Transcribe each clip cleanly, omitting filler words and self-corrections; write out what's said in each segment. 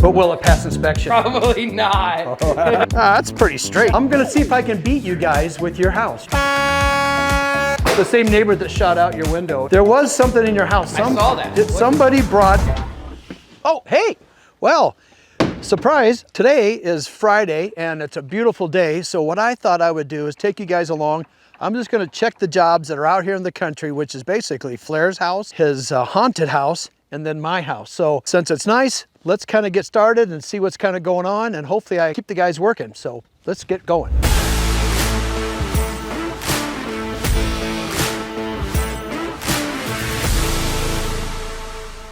But will it pass inspection? Probably not. That's pretty straight. I'm gonna see if I can beat you guys with your house. The same neighbor that shot out your window. There was something in your house. I saw that. Somebody brought... Oh, hey, well, surprise. Today is Friday and it's a beautiful day. So what I thought I would do is take you guys along. I'm just gonna check the jobs that are out here in the country, which is basically FLAIR'S house, his haunted house, and then my house. So since it's nice, let's kind of get started and see what's kind of going on, and hopefully I keep the guys working. So let's get going.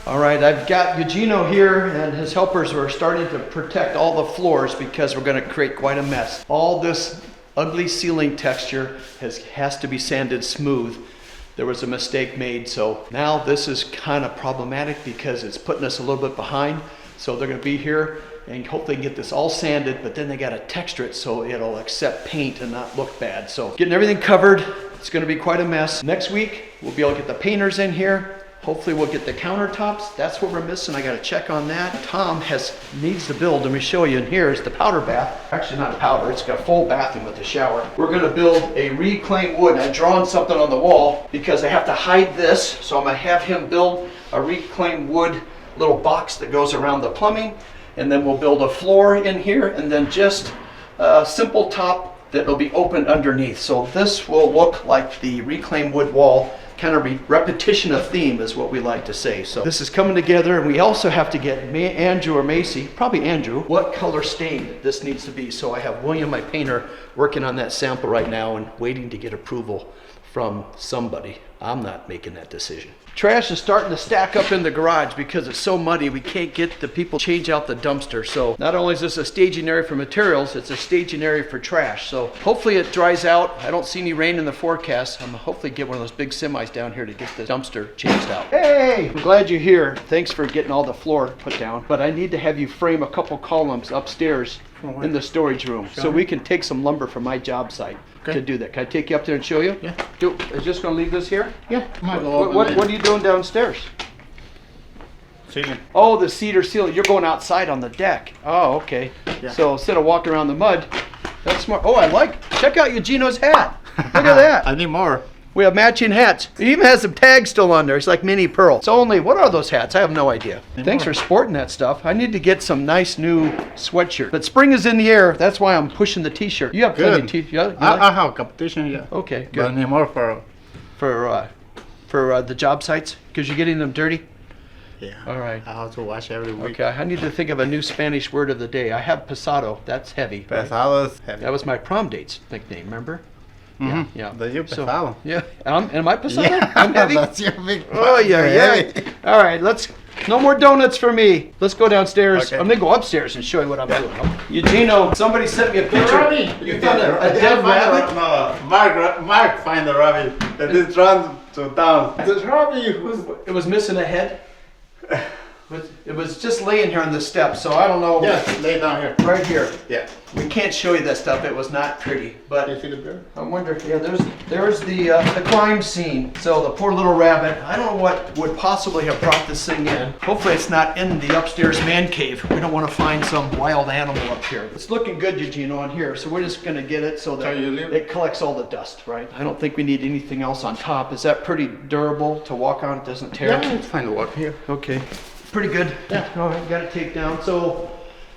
All right, I've got Eugenio here and his helpers are starting to protect all the floors because we're gonna create quite a mess. All this ugly ceiling texture has to be sanded smooth. There was a mistake made, so now this is kind of problematic because it's putting us a little bit behind. So they're gonna be here and hopefully get this all sanded, but then they gotta texture it so it'll accept paint and not look bad. So getting everything covered, it's gonna be quite a mess. Next week, we'll be able to get the painters in here. Hopefully we'll get the countertops. That's what we're missing. I gotta check on that. Tom needs to build, and we show you in here is the powder bath. Actually not a powder, it's got a full bathroom with a shower. We're gonna build a reclaimed wood. I've drawn something on the wall because I have to hide this. So I'm gonna have him build a reclaimed wood little box that goes around the plumbing. And then we'll build a floor in here and then just a simple top that will be open underneath. So this will look like the reclaimed wood wall. Kind of repetition of theme is what we like to say. So this is coming together, and we also have to get Andrew or Macy, probably Andrew, what color stain this needs to be. So I have William, my painter, working on that sample right now and waiting to get approval from somebody. I'm not making that decision. Trash is starting to stack up in the garage because it's so muddy we can't get the people change out the dumpster. So not only is this a staging area for materials, it's a staging area for trash. So hopefully it dries out. I don't see any rain in the forecast. I'm gonna hopefully get one of those big semis down here to get the dumpster changed out. Hey, I'm glad you're here. Thanks for getting all the floor put down. But I need to have you frame a couple columns upstairs in the storage room so we can take some lumber from my job site. To do that. Can I take you up there and show you? Yeah. Is just going to leave this here? Yeah. What are you doing downstairs? Ceiling. Oh, the cedar ceiling. You're going outside on the deck. Oh, okay. Yeah. So instead of walking around the mud, that's smart. Oh, check out Eugenio's hat. Look at that. I need more. We have matching hats. It even has some tags still on there. It's like mini pearl. It's only, what are those hats? I have no idea. Thanks for sporting that stuff. I need to get some nice new sweatshirt. But spring is in the air. That's why I'm pushing the t-shirt. You have plenty of t-shirts. I have competition, yeah. Okay, good. But I need more For the job sites? Because you're getting them dirty? yeah. All right. I have to wash every week. Okay, I need to think of a new Spanish word of the day. I have pasado. That's heavy. Right? Pesados heavy. That was my prom date's nickname, remember? Mm-hmm. Yeah. That's your pesado. Yeah. Am I pasado? Yeah, I'm heavy? that's your big Oh, yeah. All right, no more donuts for me. Let's go downstairs. Okay. I'm gonna go upstairs and show you what I'm doing. Eugenio, somebody sent me a picture. You found a dead rabbit? No, Mark find the rabbit. And it runs to town. This rabbit It was missing a head. It was just laying here on the steps, so I don't know. Yes, lay down here. Right here. Yeah. We can't show you that stuff. It was not pretty, but You see the bear? I wonder if there's the crime scene. So the poor little rabbit. I don't know what would possibly have brought this thing in. Hopefully it's not in the upstairs man cave. We don't want to find some wild animal up here. It's looking good, Eugenio, on here. So we're just gonna get it so that it collects all the dust, right? I don't think we need anything else on top. Is that pretty durable to walk on? It doesn't tear? Yeah, it's fine to walk here. Okay. Pretty good. Yeah. All right, got it taped down. So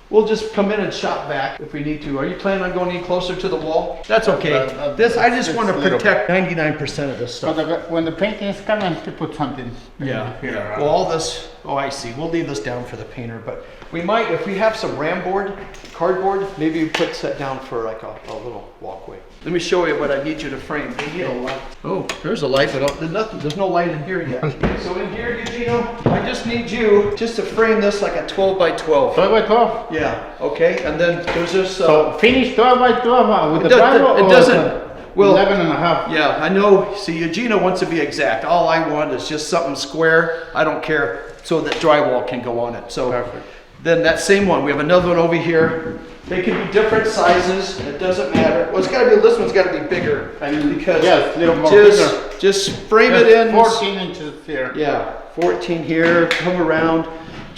we'll just come in and shop back if we need to. Are you planning on going any closer to the wall? That's okay. I just want to protect 99% of this stuff. But when the painting is coming, to put something here. Well, all this, oh, I see. We'll leave this down for the painter, but we might, if we have some cardboard, maybe we put that down for like a little walkway. Let me show you what I need you to frame. We need a light. Oh, there's a light, but there's no light in here yet. So in here, Eugenio, I just need you just to frame this like a 12 by 12. 12 by 12? Yeah, okay, and then there's this... So finish 12 by 12 with the drywall? It doesn't... Well, 11 and a half. Yeah, I know. See, Eugenio wants to be exact. All I want is just something square. I don't care, so that drywall can go on it. So perfect. Then that same one, we have another one over here. They can be different sizes. It doesn't matter. Well, it's got to be. This one's got to be bigger because yes, little more bigger. Just frame it in. 14 inches here. Yeah, 14 here. Come around.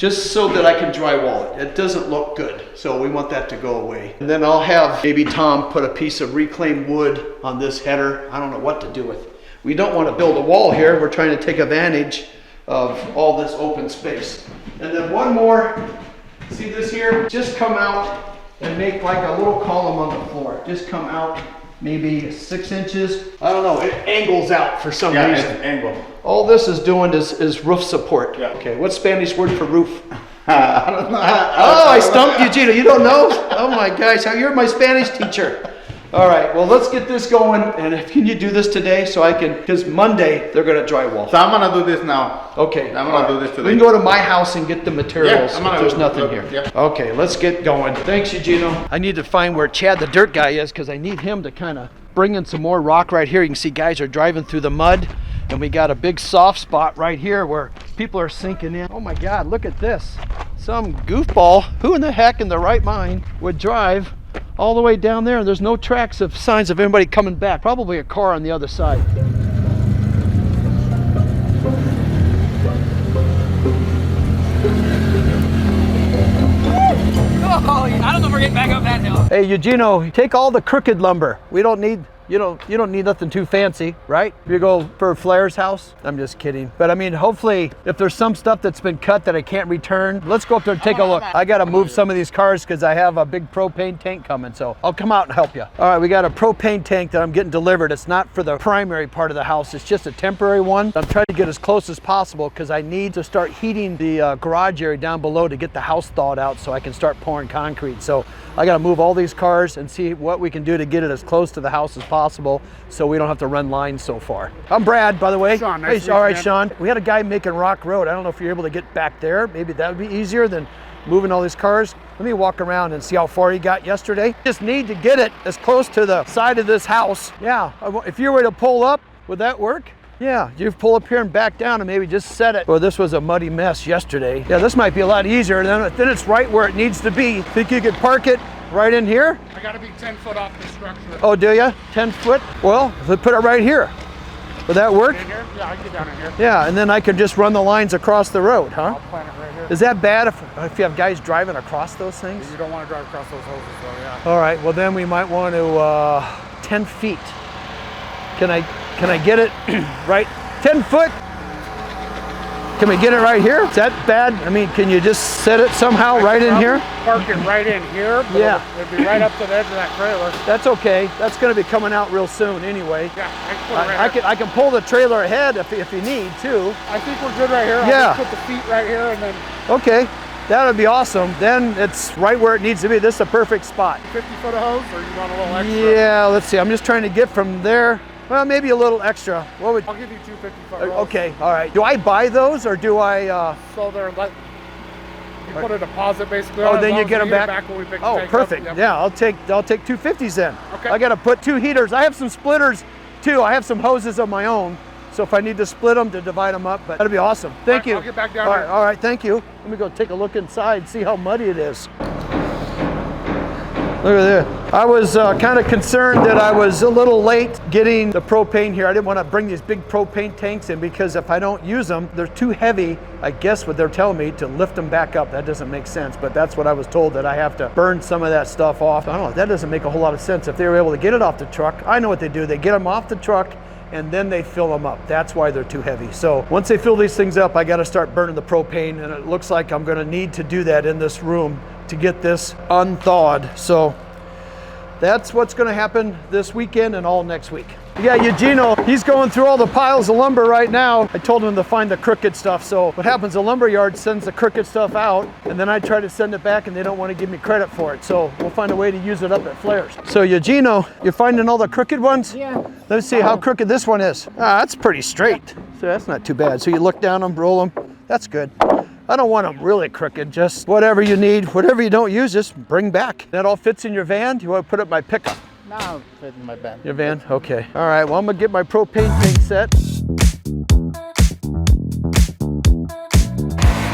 just so that I can drywall it. It doesn't look good, so we want that to go away. And then I'll have maybe Tom put a piece of reclaimed wood on this header. I don't know what to do with it. We don't want to build a wall here. We're trying to take advantage of all this open space. And then one more, see this here? Just come out and make like a little column on the floor. Just come out maybe 6 inches. I don't know, it angles out for some reason. It's angle. All this is doing is roof support. Yeah. Okay, what's Spanish word for roof? I don't know. Oh, I stumped you, Gino. You don't know? Oh my gosh, you're my Spanish teacher. All right, well, let's get this going. And can you do this today so I can, because Monday they're gonna drywall. So I'm gonna do this now. Okay. I'm gonna do this today. We can go to my house and get the materials Yeah, if there's nothing here. Yeah. Okay, let's get going. Thanks, Eugenio. I need to find where Chad the dirt guy is because I need him to kind of bring in some more rock right here. You can see guys are driving through the mud and we got a big soft spot right here where people are sinking in. Oh my God, look at this. Some goofball, who in the heck in the right mind would drive all the way down there and there's no tracks of signs of anybody coming back. Probably a car on the other side. Oh, I don't know if we're getting back up that hill. Hey, Eugenio, take all the crooked lumber. We don't need, you don't need nothing too fancy, right? If you go for FLAIR'S house, I'm just kidding. But I mean, hopefully, if there's some stuff that's been cut that I can't return, let's go up there and take a look. I gotta move some of these cars because I have a big propane tank coming, so I'll come out and help you. All right, we got a propane tank that I'm getting delivered. It's not for the primary part of the house, it's just a temporary one. I'm trying to get as close as possible because I need to start heating the garage area down below to get the house thawed out so I can start pouring concrete. So I gotta move all these cars and see what we can do to get it as close to the house as possible so we don't have to run lines so far. I'm Brad, by the way. Sean, nice hey, all right, man. Sean. We had a guy making Rock Road. I don't know if you're able to get back there. Maybe that would be easier than moving all these cars. Let me walk around and see how far he got yesterday. Just need to get it as close to the side of this house. Yeah, if you were to pull up, would that work? Yeah, you pull up here and back down and maybe just set it. Well, this was a muddy mess yesterday. Yeah, this might be a lot easier. Then it's right where it needs to be. Think you could park it right in here? I gotta be 10 foot off the structure. Oh, do you? 10 foot? Well, if we put it right here. Would that work? In here? Yeah, I can get down in here. Yeah, and then I can just run the lines across the road, huh? I'll plant it right here. Is that bad if you have guys driving across those things? You don't want to drive across those hoses though, yeah. All right, well then we might want to 10 feet. Can I get it right? 10 foot? Can we get it right here? Is that bad? I mean, can you just set it somehow right in here? Park it right in here, but Yeah. it'd be right up to the edge of that trailer. That's okay. That's going to be coming out real soon anyway. Yeah, I can put it right here. I can pull the trailer ahead if you need to. I think we're good right here. Yeah. I'll just put the feet right here and then Okay, that would be awesome. Then it's right where it needs to be. This is a perfect spot. 50 foot of hose, or you want a little extra? Yeah, let's see. I'm just trying to get from there. Well, maybe a little extra. What would? I'll give you 2 50 foot hose. Okay, all right. Do I buy those or do I? So they're like, you put a deposit basically Oh, on it, then as you long get as them back. when we pick the Oh, tank up. perfect. Yep. Yeah, I'll take 250s then. Okay. I got to put 2 heaters. I have some splitters too. I have some hoses of my own. So if I need to split them to divide them up, but that'd be awesome. Thank All right, you. I'll get back down All here. right, all right, thank you. Let me go take a look inside, see how muddy it is. Look at that. I was kind of concerned that I was a little late getting the propane here. I didn't want to bring these big propane tanks in because if I don't use them, they're too heavy, I guess what they're telling me, to lift them back up. That doesn't make sense, but that's what I was told, that I have to burn some of that stuff off. I don't know, that doesn't make a whole lot of sense. If they were able to get it off the truck, I know what they do. They get them off the truck and then they fill them up. That's why they're too heavy. So once they fill these things up, I got to start burning the propane, and it looks like I'm going to need to do that in this room to get this unthawed. So that's what's going to happen this weekend and all next week. Yeah, Eugenio, he's going through all the piles of lumber right now. I told him to find the crooked stuff. So what happens, the lumber yard sends the crooked stuff out, and then I try to send it back and they don't want to give me credit for it. So we'll find a way to use it up at FLAIR'S. So Eugenio, you're finding all the crooked ones? Yeah. Let's see how crooked this one is. Ah, that's pretty straight. So that's not too bad. So you look down them, roll them. That's good. I don't want them really crooked, just whatever you need, whatever you don't use, just bring back. That all fits in your van? Do you want to put it in my pickup? Now it's fit in my bed. Your van? Okay. All right, well, I'm gonna get my propane tank set.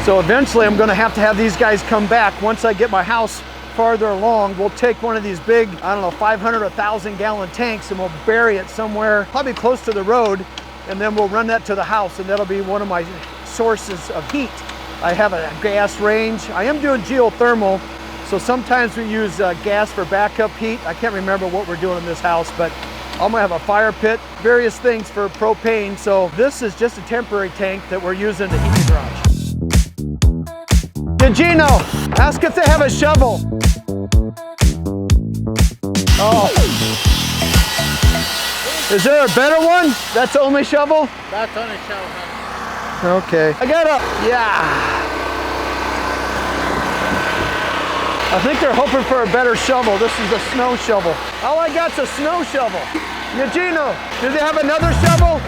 So eventually I'm gonna have these guys come back. Once I get my house farther along, we'll take one of these big, I don't know, 500 or 1,000 gallon tanks and we'll bury it somewhere, probably close to the road, and then we'll run that to the house, and that'll be one of my sources of heat I have a gas range. I am doing geothermal, so sometimes we use gas for backup heat. I can't remember what we're doing in this house, but I'm gonna have a fire pit, various things for propane. So this is just a temporary tank that we're using to heat the garage. Gino, ask if they have a shovel. Oh. Is there a better one? That's the only shovel? That's only shovel. Okay. I got a, yeah. I think they're hoping for a better shovel. This is a snow shovel. All I got's a snow shovel. Eugeno, do they have another shovel?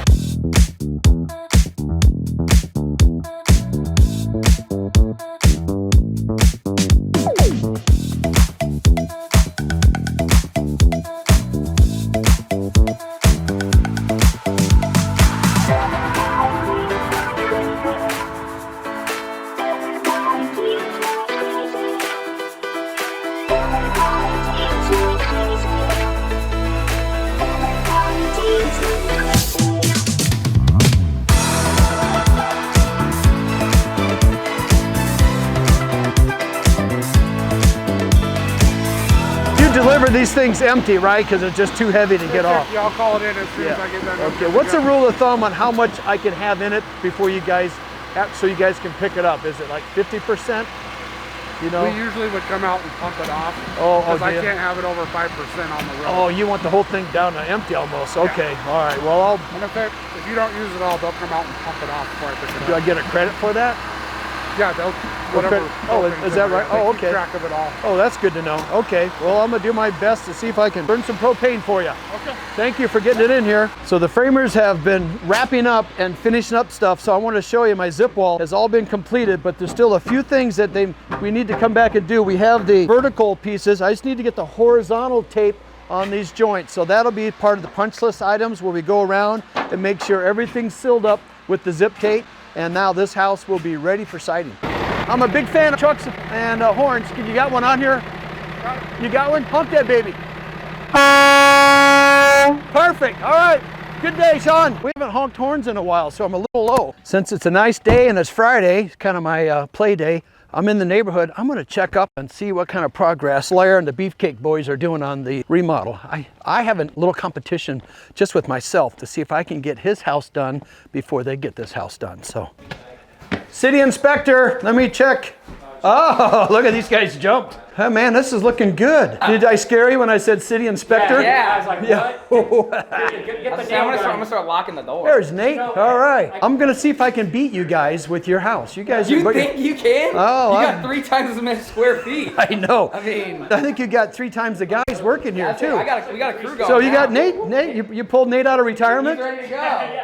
Deliver these things empty, right? Because it's just too heavy to get off. Yeah, I'll call it in as soon as I get done. Okay, what's the rule of thumb on how much I can have in it before you guys, so you guys can pick it up? Is it like 50%? You know? We usually would come out and pump it off. Because I can't have it over 5% on the road. Oh, you want the whole thing down to empty almost. Okay, yeah. All right, well, And if you don't use it all, they'll come out and pump it off before I pick it up. Do I get a credit for that? Yeah, they'll, whatever. Oh, is that right? Oh, okay. Keep track of it all. Oh, that's good to know. Okay, well, I'm gonna do my best to see if I can burn some propane for you. Okay. Thank you for getting it in here. So the framers have been wrapping up and finishing up stuff, so I want to show you my zip wall has all been completed, but there's still a few things that we need to come back and do. We have the vertical pieces. I just need to get the horizontal tape on these joints. So that'll be part of the punch list items where we go around and make sure everything's sealed up with the zip tape. And now this house will be ready for siding. I'm a big fan of trucks and horns. You got one on here? You got one? Honk that baby. Perfect. All right. Good day, Sean. We haven't honked horns in a while, so I'm a little low. Since it's a nice day and it's Friday, it's kind of my play day, I'm in the neighborhood. I'm gonna check up and see what kind of progress Flair and the Beefcake boys are doing on the remodel. I have a little competition just with myself to see if I can get his house done before they get this house done. So, city inspector, let me check. Oh, look at these guys jumped. Oh man, this is looking good. Did I scare you when I said city inspector? Yeah, I was like, what? Get the I'm gonna start locking the door. There's Nate. All right. I'm gonna see if I can beat you guys with your house. You guys. You think you can? Oh, you got 3 times as many square feet. I know. I mean, I think you got 3 times the guys working here too. We got a crew going. So you now. got Nate. Nate, you pulled Nate out of retirement. He's ready to go.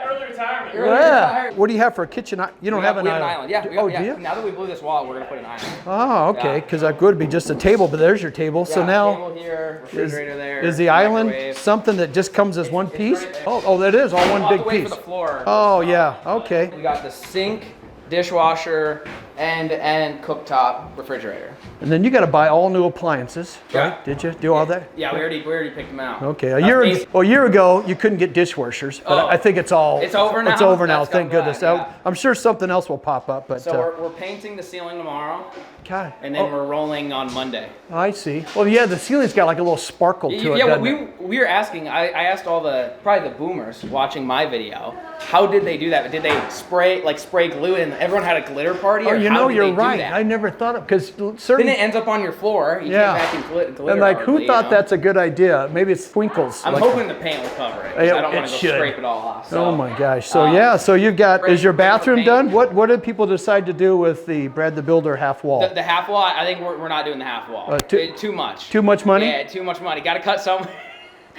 Early retirement. Yeah. What do you have for a kitchen? You don't have an we have island. an island. Yeah. Oh, do you? Now that we blew this wall, we're gonna put an island. Oh, okay. Because that could be just a table, but there's your table. So now table here, refrigerator there. is the island microwave. Something that just comes as one piece? Oh, that is all one big piece. For the floor. Oh yeah. Okay. We got the sink, dishwasher, and cooktop refrigerator. And then you got to buy all new appliances, right? Yeah. Did you do all that? Yeah, we already picked them out. Okay. A year ago, you couldn't get dishwashers, but I think it's over now. It's over now. Thank goodness. Yeah. I'm sure something else will pop up. But so we're painting the ceiling tomorrow. God. And then we're rolling on Monday. I see. Well, yeah, the ceiling's got like a little sparkle to it. Yeah, we were asking. I asked all probably the boomers watching my video, how did they do that? Did they spray glue and everyone had a glitter party? Oh, or you how know, did you're they do right. that? I never thought of because certain. Then it ends up on your floor. You can't vacuum glitter. And like, who hardly, thought that's a good idea? Maybe it's twinkles. I'm hoping the paint will cover it. 'Cause I don't want to go scrape it all off. So, oh my gosh. So so you've got. Is your bathroom done? What did people decide to do with the Brad the Builder half wall? The half wall. I think we're not doing the half wall. Too much. Too much money? Yeah, too much money. Got to cut some.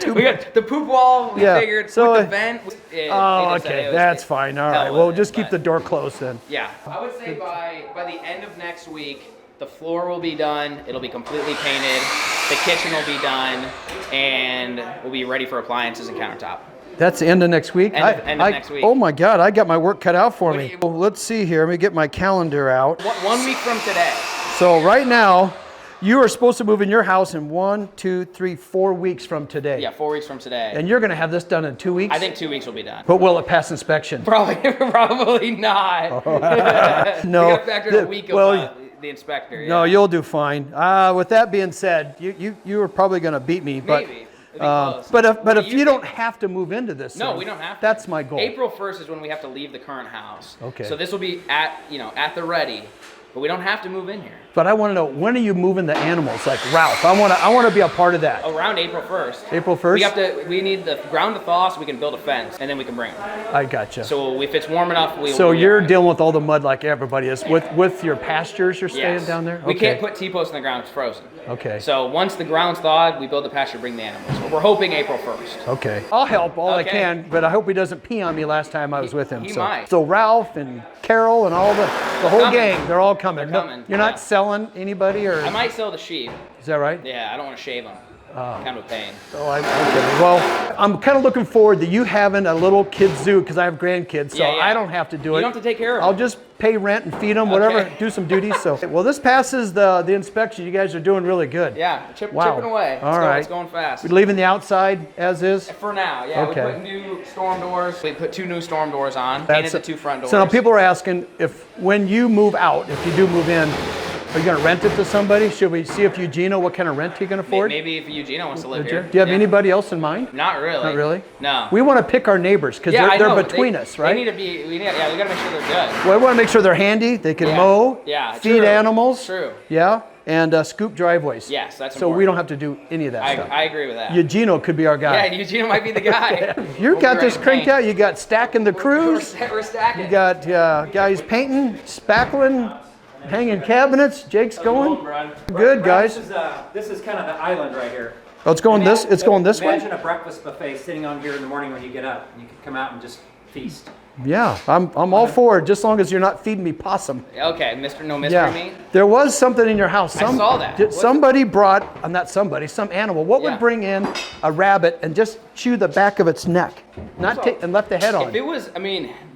We got the poop wall. We figured so, with the vent. Okay, that's fine. All right. Well, just keep the door closed then. Yeah, I would say by the end of next week, the floor will be done. It'll be completely painted. The kitchen will be done, and we'll be ready for appliances and countertop. That's the end of next week? End of next week. Oh my God, I got my work cut out for me. Well, let's see here. Let me get my calendar out. 1 week from today. So right now, You are supposed to move in your house in 1, 2, 3, 4 weeks from today. Yeah, 4 weeks from today. And you're going to have this done in 2 weeks? I think 2 weeks will be done. But will it pass inspection? Probably not. No. We got to factor in a week of the inspector. Yeah. No, you'll do fine. With that being said, you are probably going to beat me. But, Maybe. It'll be close. but if do you don't think? have to move into this, No, thing, we don't have to. That's my goal. April 1st is when we have to leave the current house. Okay. So this will be at the ready, but we don't have to move in here. But I want to know, when are you moving the animals? Like Ralph, I want to be a part of that. Around April 1st. April 1st? We need the ground to thaw so we can build a fence, and then we can bring them. I gotcha. So if it's warm enough, So we'll you're be dealing with all the mud like everybody is. With your pastures you're staying Yes. down there? We Okay. can't put T-posts in the ground, it's frozen. Okay. So once the ground's thawed, we build the pasture, bring the animals. But we're hoping April 1st. Okay. I'll help all I Okay. can, but I hope he doesn't pee on me last time I was with him. He so, might. So Ralph and Carol and all the whole coming. gang, they're all coming. They're coming, You're yeah. not selling anybody, or I might sell the sheep. is that right? Yeah, I don't want to shave them. Kind of a pain. Oh, okay. Well, I'm kind of looking forward to you having a little kid zoo because I have grandkids, so Yeah, yeah. I don't have to do it. You don't have to take care of I'll them. just pay rent and feed them, whatever, Okay. do some duties. So, well, this passes the inspection. You guys are doing really good. Yeah, Wow. chipping away. All right. It's going fast. We're leaving the outside as is. For now, yeah. Okay. We put new storm doors. We put 2 new storm doors on. Painted the 2 front doors. So now people are asking if when you move out, if you do move in, are you going to rent it to somebody? Should we see if Eugenio, what kind of rent he can afford? Maybe if Eugenia wants to live Do you here. have Yeah. anybody else in mind? Not really. Not really? No. We want to pick our neighbors because I they're know. between They- us, right? They need to be. We got to make sure they're good. Well, I want to make sure they're handy. They can Yeah. mow, Yeah, feed true. animals. True. Yeah, and scoop driveways. Yes, that's So we important. don't have to do any of that stuff. I agree with that. Eugenio could be our guy. Yeah, Eugenia might be the guy. You We'll got be this ready to cranked paint. out. You got stacking the crews. We're stacking. You got guys painting, spackling, hanging cabinets. Jake's going. Good, guys. This is kind of the island right here. Oh, it's going this. It's going this way. Imagine a breakfast buffet sitting on here in the morning when you get up. You can come out and just feast. Yeah, I'm all for it, just long as you're not feeding me possum. Okay, no mystery meat. There was something in your house. I saw that. Somebody brought, not somebody, some animal. What Yeah. would bring in a rabbit and just chew the back of its neck, and left the head on? If it was,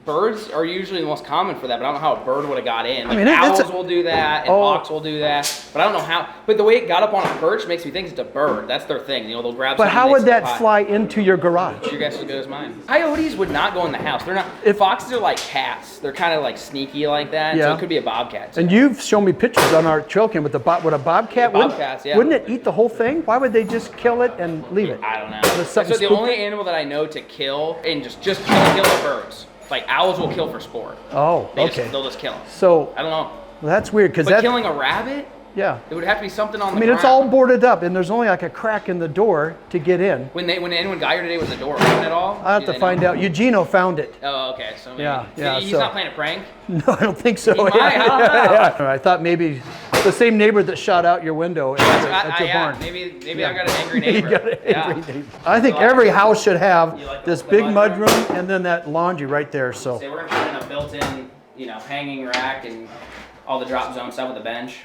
birds are usually the most common for that, but I don't know how a bird would have got in. Like mean, it's owls will do that, and hawks will do that, but I don't know how. But the way it got up on a perch makes me think it's a bird. That's their thing. They'll grab. But something how and would they that slip by. fly into your garage? Your guess is as good as mine. Coyotes would not go in the house. They're not. Foxes are like cats. They're kind of like sneaky like that. Yeah. So it could be a bobcat. And you've shown me pictures on our trail cam with a bobcat. Bobcats, yeah. Wouldn't it eat the whole thing? Why would they just kill it and leave it? I don't know. Does something So the spook only it? animal that I know to kill and just kill the birds. Like owls will kill for sport. Oh, They'll okay. just kill them. So I don't know. well, that's weird because But that. killing a rabbit, Yeah. it would have to be something on I the mean, it's ground. all boarded up, and there's only like a crack in the door to get in. When anyone got here today, was the door open at all? I have Do to they find know? out. Eugenio found it. Oh, okay. So maybe. Yeah, He's so- not playing a prank. No, I don't think so. He might, I don't know. Yeah. I thought maybe the same neighbor that shot out your window at your barn. Maybe I got an angry You neighbor. got an Yeah. angry neighbor. I think So I- every house should have You like this the big mud mud room and then that laundry right there. So, So we're gonna put in a built-in, hanging rack and all the drop zone stuff with a bench.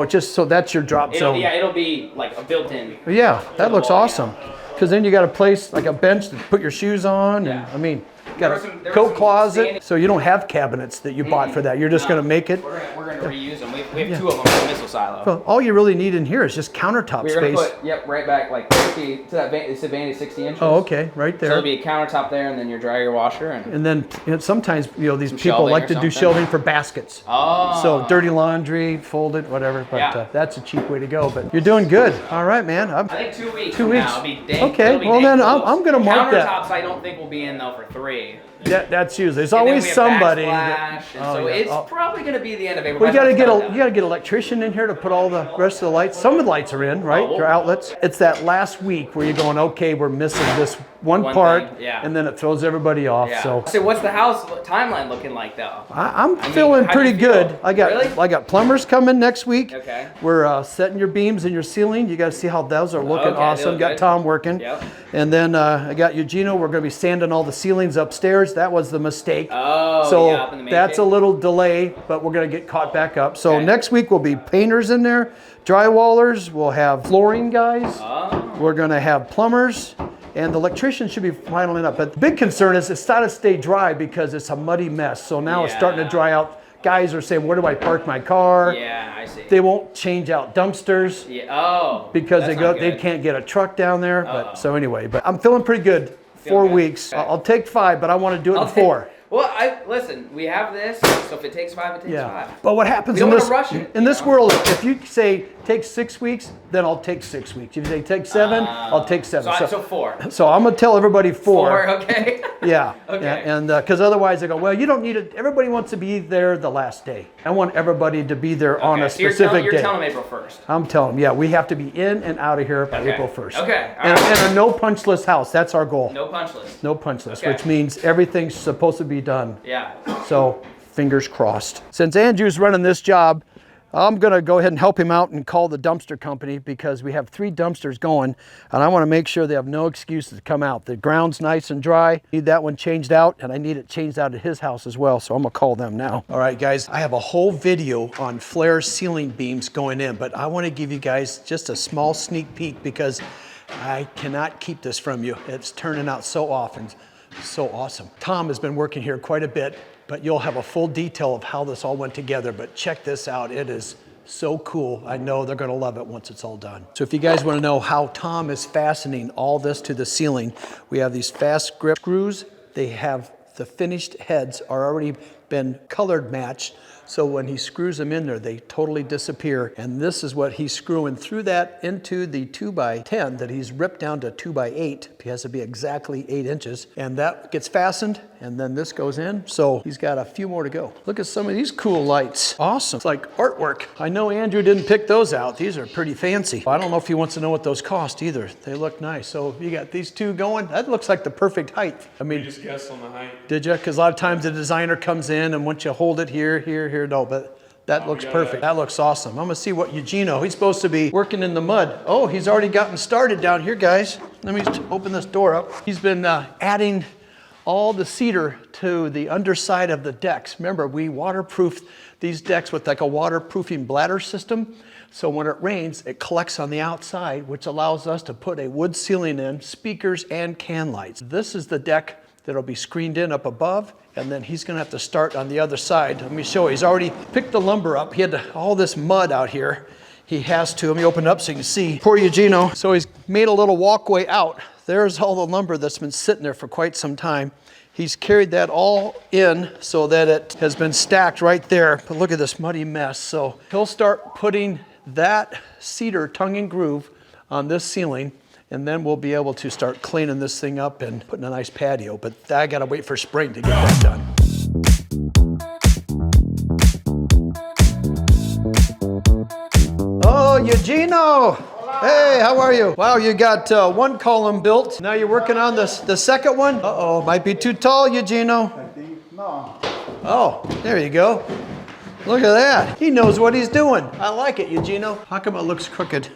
just so that's your drop zone. It'll be like a built-in. Yeah, that looks wall, yeah. awesome. Because then you got a place like a bench to put your shoes on, Yeah. and got There a was coat some closet. standing- So you don't have cabinets that you bought for that. You're just No. gonna make it. We're gonna reuse them. We have 2 of them for the missile silo. Well, all you really need in here is just countertop We're gonna space. put right back like 60 to that. It's a vanity 60 inches. Oh, okay, right So there. there'll be a countertop there, and then your dryer, your washer, and. And then sometimes these people shelving like or to do something. shelving for baskets. Oh. So dirty laundry, folded, whatever. But Yeah. that's a cheap way to go. But you're doing good. All right, man. I think 2 weeks. 2 from weeks. Now, it'll be dang, Okay, it'll be well dang then I'm close. gonna mark that. Countertops, I don't think will be in though for 3. That's usually. There's And then always we have somebody. backsplash, and Oh, so yeah. it's Oh. probably gonna be the end of April. We By the gotta time get it's a done. you gotta get an electrician in here to put all the rest of the lights. Some of the lights are in, right? Oh, Your outlets. It's that last week where you're going, okay, we're missing this one One part, thing, yeah. and then it throws everybody off. Yeah. So So what's the house timeline looking like though? I'm mean, feeling how do pretty you feel? good. I Really? got plumbers coming next week. Okay. We're setting your beams in your ceiling. You got to see how those are looking Okay, they awesome. look Got good. Tom working. Yep. And then I got Eugenio. We're going to be sanding all the ceilings upstairs. That was the mistake. Oh, So yeah, up in the main that's a cave. little delay, but we're going to get caught back up. So Okay. next week will be painters in there, drywallers. We'll have flooring guys. Oh. We're going to have plumbers. And the electrician should be filing up. But the big concern is it's got to stay dry because it's a muddy mess. So now it's starting to Yeah. dry out. guys are saying, where do I park my car? Yeah, I see. They won't change out dumpsters Yeah. Oh. because that's they go, not they good. can't get a truck down there. Uh-oh. But so anyway, but I'm feeling pretty good. Feeling 4 good. weeks. Okay. I'll take 5, but I want to do it in take- 4. Well, listen. We have this, so if it takes 5, it takes 5. But what happens We don't in wanna this rush it, in you this know? world? If you say take 6 weeks, then I'll take 6 weeks. If you say take 7, I'll take 7. So 4. So I'm gonna tell everybody 4. 4. Okay. Yeah. Okay. And because otherwise they go, well, you don't need it. Everybody wants to be there the last day. I want everybody to be there on a So you're specific you're day. telling them April 1st. I'm telling them, yeah, we have to be in and out of here by Okay. April 1st. Okay, all And, right. and a no punch list house. That's our goal. No punch list. No punch list, Okay. which means everything's supposed to be done. Yeah. So fingers crossed. Since Andrew's running this job, I'm gonna go ahead and help him out and call the dumpster company because we have 3 dumpsters going and I wanna make sure they have no excuses to come out. The ground's nice and dry. Need that one changed out and I need it changed out at his house as well. So I'm gonna call them now. All right, guys, I have a whole video on FLAIR'S ceiling beams going in, but I wanna give you guys just a small sneak peek because I cannot keep this from you. It's turning out so often. So awesome. Tom has been working here quite a bit, but you'll have a full detail of how this all went together. But check this out. It is so cool. I know they're going to love it once it's all done. So if you guys want to know how Tom is fastening all this to the ceiling, we have these fast grip screws. They have the finished heads are already been colored matched. So when he screws them in there, they totally disappear. And this is what he's screwing through that into the 2x10 that he's ripped down to 2x8. It has to be exactly 8 inches. And that gets fastened, and then this goes in. So he's got a few more to go. Look at some of these cool lights. Awesome. It's like artwork. I know Andrew didn't pick those out. These are pretty fancy. I don't know if he wants to know what those cost either. They look nice. So you got these 2 going. That looks like the perfect height. I mean, We just guessed on the height. did you? Because a lot of times the designer comes in and once you hold it here, no, but that looks perfect. That looks awesome. I'm gonna see what Eugenio, he's supposed to be working in the mud. Oh, he's already gotten started down here, guys. Let me open this door up. He's been adding all the cedar to the underside of the decks. Remember, we waterproofed these decks with like a waterproofing bladder system. So when it rains, it collects on the outside, which allows us to put a wood ceiling in, speakers and can lights. This is the deck that'll be screened in up above, and then he's gonna have to start on the other side. Let me show you. He's already picked the lumber up. He had all this mud out here. He has to, let me open it up so you can see. Poor Eugenio. So he's made a little walkway out. There's all the lumber that's been sitting there for quite some time. He's carried that all in so that it has been stacked right there. But look at this muddy mess. So he'll start putting that cedar tongue and groove on this ceiling, and then we'll be able to start cleaning this thing up and putting a nice patio. But I gotta wait for spring to get that done. Oh, Eugenio! Hey, how are you? Wow, you got 1 column built. Now you're working on the second one? Uh-oh, might be too tall, Eugenio. I think, no. Oh, there you go. Look at that. He knows what he's doing. I like it, Eugenio. How come it looks crooked?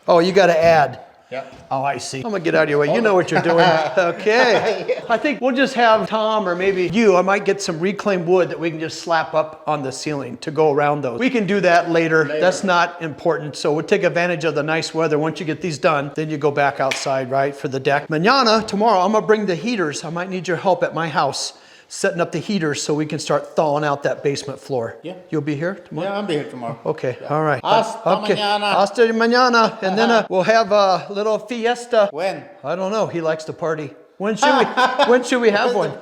Oh, you gotta add. Yep. Oh, I see. I'm gonna get out of your way. You know what you're doing. Okay. I think we'll just have Tom or maybe you. I might get some reclaimed wood that we can just slap up on the ceiling to go around those. We can do that later. That's not important. So we'll take advantage of the nice weather. Once you get these done, then you go back outside, right, for the deck. Mañana, tomorrow, I'm gonna bring the heaters. I might need your help at my house setting up the heaters so we can start thawing out that basement floor. Yeah. You'll be here tomorrow? Yeah, I'll be here tomorrow. Okay, all right. Hasta okay. mañana. Hasta mañana. And then we'll have a little fiesta. When? I don't know. He likes to party. When should we have one?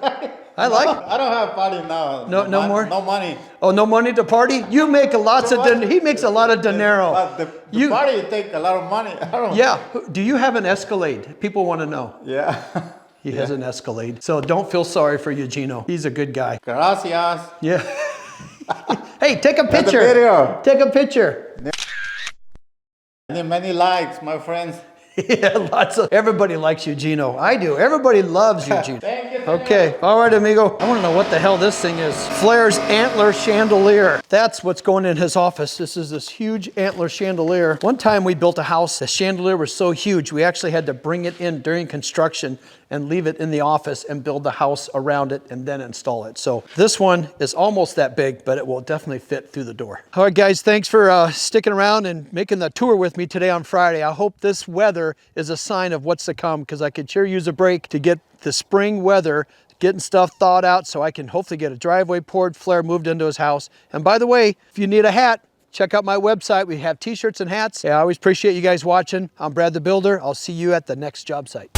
I like. I don't have party now. No more? No money. Oh, no money to party? You make lots of he makes a lot of dinero. But the party take a lot of money. I don't. Yeah. Do you have an Escalade? People want to know. Yeah. He has an Escalade. So don't feel sorry for Eugenio. He's a good guy. Gracias. Yeah. Hey, take a the picture. video. Take a picture. Many likes, my friends. Yeah, lots of, everybody likes Eugenio. I do. Everybody loves Eugenio. Thank you. Okay, all right, amigo. I want to know what the hell this thing is. FLAIR'S antler chandelier. That's what's going in his office. This is this huge antler chandelier. One time we built a house. The chandelier was so huge, we actually had to bring it in during construction and leave it in the office and build the house around it and then install it. So this one is almost that big, but it will definitely fit through the door. All right, guys, thanks for sticking around and making the tour with me today on Friday. I hope this weather is a sign of what's to come because I could sure use a break to get the spring weather getting stuff thawed out so I can hopefully get a driveway poured, Flair moved into his house. And by the way, if you need a hat, check out my website. We have t-shirts and hats. I always appreciate you guys watching. I'm Brad the Builder. I'll see you at the next job site.